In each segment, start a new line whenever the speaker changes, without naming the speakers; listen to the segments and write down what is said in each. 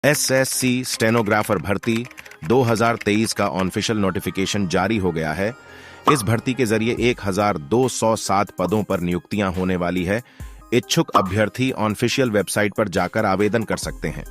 SSC stenographer भर्ती 2023 का official notification जारी हो गया है। इस भर्ती के जरिए 1207 पदों पर नियुक्तियां होने वाली है। इच्छुक अभ्यर्थी ऑफिशियल वेबसाइट पर जाकर आवेदन कर सकते हैं।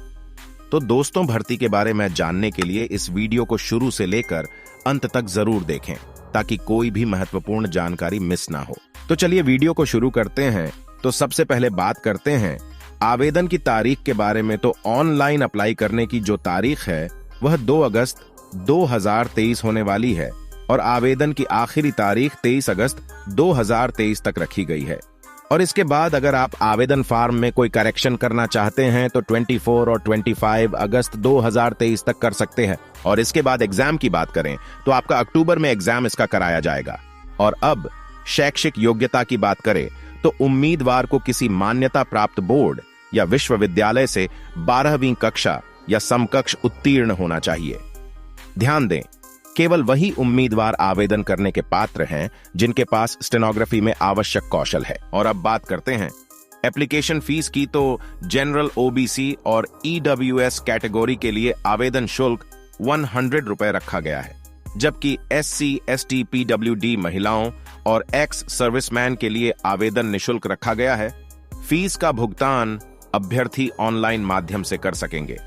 तो दोस्तों, भर्ती के बारे में जानने के लिए इस वीडियो को शुरू से लेकर अंत तक जरूर देखें ताकि कोई भी महत्वपूर्ण जानकारी मिस ना हो। तो चलिए वीडियो को शुरू करते हैं। तो सबसे पहले बात करते हैं आवेदन की तारीख के बारे में। तो ऑनलाइन अप्लाई करने की जो तारीख है वह 2 अगस्त 2023 होने वाली है और आवेदन की आखिरी तारीख 23 अगस्त 2023 तक रखी गई है। और इसके बाद अगर आप आवेदन फॉर्म में कोई करेक्शन करना चाहते हैं तो 24 और 25 अगस्त 2023 तक कर सकते हैं। और इसके बाद एग्जाम की बात करें तो आपका अक्टूबर में एग्जाम इसका कराया जाएगा। और अब शैक्षिक योग्यता की बात करें तो उम्मीदवार को किसी मान्यता प्राप्त बोर्ड या विश्वविद्यालय से 12वीं कक्षा या समकक्ष उत्तीर्ण होना चाहिए। ध्यान दें, केवल वही उम्मीदवार आवेदन करने के पात्र हैं जिनके पास स्टेनोग्राफी में आवश्यक कौशल है। और अब बात करते हैं एप्लीकेशन फीस की। तो जनरल, ओबीसी और ईडब्ल्यूएस कैटेगरी के लिए आवेदन शुल्क 100 रुपए रखा गया है, जबकि एससी, एसटी, पीडब्ल्यूडी महिलाओं और एक्स सर्विसमैन के लिए आवेदन निशुल्क रखा गया है। फीस का भुगतान अभ्यर्थी ऑनलाइन माध्यम से कर सकेंगे।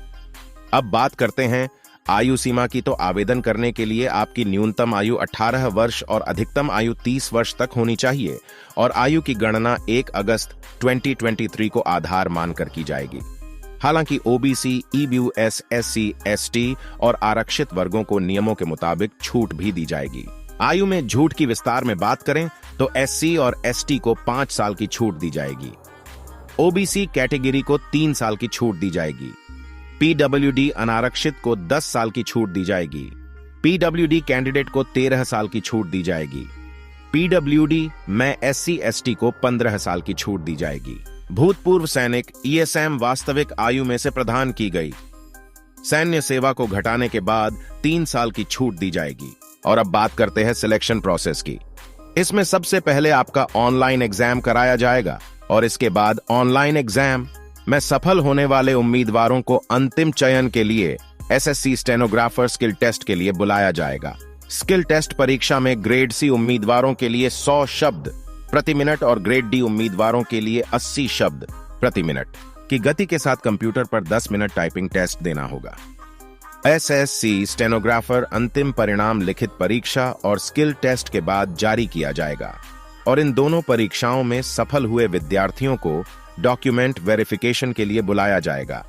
अब बात करते हैं आयु सीमा की। तो आवेदन करने के लिए आपकी न्यूनतम आयु 18 वर्ष और अधिकतम आयु 30 वर्ष तक होनी चाहिए और आयु की गणना 1 अगस्त 2023 को आधार मानकर की जाएगी। हालांकि ओबीसी, ईडब्ल्यूएस, एससी, एसटी और आरक्षित वर्गों को नियमों के मुताबिक छूट भी दी जाएगी। आयु में छूट की विस्तार में बात करें तो एससी और एसटी को 5 साल की छूट दी जाएगी। ओबीसी कैटेगरी को 3 साल की छूट दी जाएगी। पीडब्ल्यूडी अनारक्षित को 10 साल की छूट दी जाएगी। पीडब्ल्यूडी कैंडिडेट को 13 साल की छूट दी जाएगी। पीडब्ल्यूडी में एससी, एसटी को 15 साल की छूट दी जाएगी। भूतपूर्व सैनिक ईएसएम वास्तविक आयु में से प्रदान की गई सैन्य सेवा को घटाने के बाद 3 साल की छूट दी जाएगी। और अब बात करते हैं सिलेक्शन प्रोसेस की। इसमें सबसे पहले आपका ऑनलाइन एग्जाम कराया जाएगा और इसके बाद ऑनलाइन एग्जाम में सफल होने वाले उम्मीदवारों को अंतिम चयन के लिए एसएससी स्टेनोग्राफर स्किल टेस्ट के लिए बुलाया जाएगा। स्किल टेस्ट परीक्षा में ग्रेड सी उम्मीदवारों के लिए 100 शब्द प्रति मिनट और ग्रेड डी उम्मीदवारों के लिए 80 शब्द प्रति मिनट की गति के साथ कंप्यूटर पर 10 मिनट टाइपिंग टेस्ट देना होगा। एसएससी स्टेनोग्राफर अंतिम परिणाम लिखित परीक्षा और स्किल टेस्ट के बाद जारी किया जाएगा और इन दोनों परीक्षाओं में सफल हुए विद्यार्थियों को डॉक्यूमेंट वेरिफिकेशन के लिए बुलाया जाएगा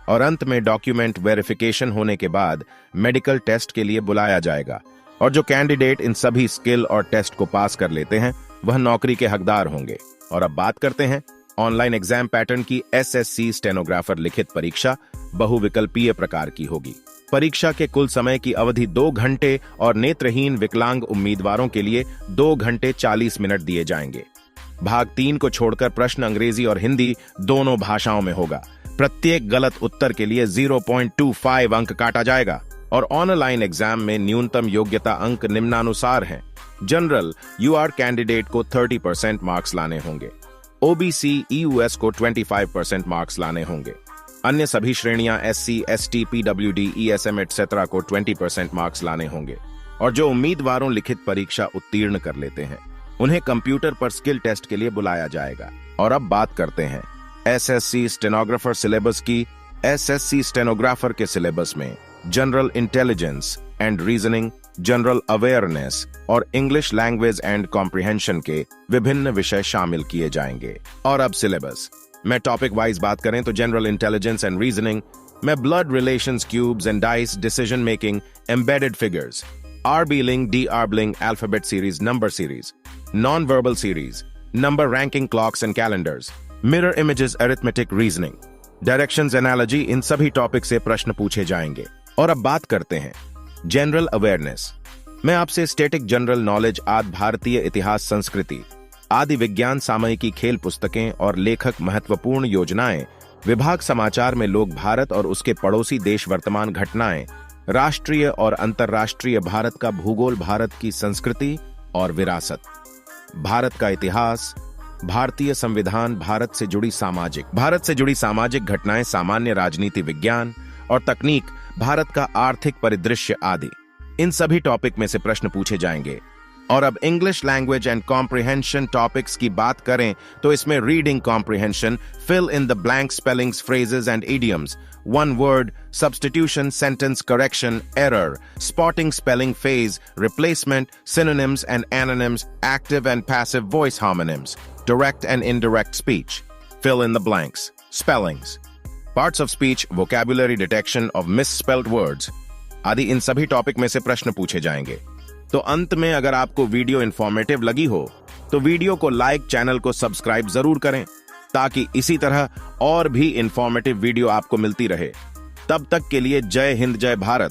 और अंत में डॉक्यूमेंट वेरिफिकेशन होने के बाद मेडिकल टेस्ट के लिए बुलाया जाएगा। और जो कैंडिडेट इन सभी स्किल और टेस्ट को पास कर लेते हैं वह नौकरी के हकदार होंगे। और अब बात करते हैं ऑनलाइन एग्जाम पैटर्न की। एसएससी स्टेनोग्राफर लिखित परीक्षा बहुविकल्पीय प्रकार की होगी। परीक्षा के कुल समय की अवधि 2 घंटे और नेत्रहीन विकलांग उम्मीदवारों के लिए 2 घंटे 40 मिनट दिए जाएंगे। भाग 3 को छोड़कर प्रश्न अंग्रेजी और हिंदी दोनों भाषाओं में होगा। प्रत्येक गलत उत्तर के लिए 0.25 अंक काटा जाएगा और ऑनलाइन एग्जाम में न्यूनतम योग्यता अंक निम्नानुसार हैं। जनरल यूआर कैंडिडेट को 30% मार्क्स लाने होंगे। ओबीसी, ईयूएस को 25% मार्क्स लाने होंगे। अन्य सभी श्रेणियां SC, ST, PWD, ESM etcetera को 20% मार्क्स लाने होंगे। और जो उम्मीदवारों लिखित परीक्षा उत्तीर्ण कर लेते हैं उन्हें कंप्यूटर पर स्किल टेस्ट के लिए बुलाया जाएगा। और अब बात करते हैं एसएससी स्टेनोग्राफर सिलेबस की। एसएससी स्टेनोग्राफर के सिलेबस में general intelligence and reasoning, general awareness और इंग्लिश लैंग्वेज एंड कॉम्प्रिहेंशन के विभिन्न विषय शामिल किए जाएंगे। और अब सिलेबस में टॉपिक वाइज बात करें तो जनरल इंटेलिजेंस एंड रीजनिंग में blood relations, cubes and dice, decision making, embedded figures, आर्बीलिंग, डीआर्बलिंग, alphabet series, number series, non verbal series, number ranking, clocks and calendars, mirror images, arithmetic, reasoning, directions, analogy, इन सभी topic से प्रश्न पूछे जाएंगे। और अब बात करते हैं जनरल अवेयरनेस में आपसे स्टैटिक जनरल नॉलेज, आदि भारतीय इतिहास, संस्कृति आदि विज्ञान, सामयिकी, खेल पुस्तकें और लेखक महत्वपूर्ण योजनाएं, विभाग समाचार में लोग भारत और उसके पड़ोसी देश, वर्तमान घटनाएं, राष्ट्रीय और अंतर्राष्ट्रीय, भारत का भूगोल, भारत की संस्कृति और विरासत, भारत का इतिहास, भारतीय संविधान, भारत से जुड़ी सामाजिक घटनाएं, सामान्य राजनीति विज्ञान और तकनीक, भारत का आर्थिक परिदृश्य आदि। इन सभी टॉपिक में से प्रश्न पूछे जाएंगे। और अब English language and comprehension topics की बात करें तो इसमें reading comprehension, fill in the blank spellings, phrases and idioms, one word, substitution, sentence correction, error, spotting spelling phase, replacement, synonyms and antonyms, active and passive voice homonyms, direct and indirect speech, fill in the blanks, spellings, parts of speech, vocabulary detection of misspelled words आदि इन सभी topic में से प्रश्न पूछे जाएंगे। तो अंत में अगर आपको वीडियो इंफॉर्मेटिव लगी हो तो वीडियो को लाइक, चैनल को सब्सक्राइब जरूर करें ताकि इसी तरह और भी इंफॉर्मेटिव वीडियो आपको मिलती रहे। तब तक के लिए जय हिंद, जय भारत।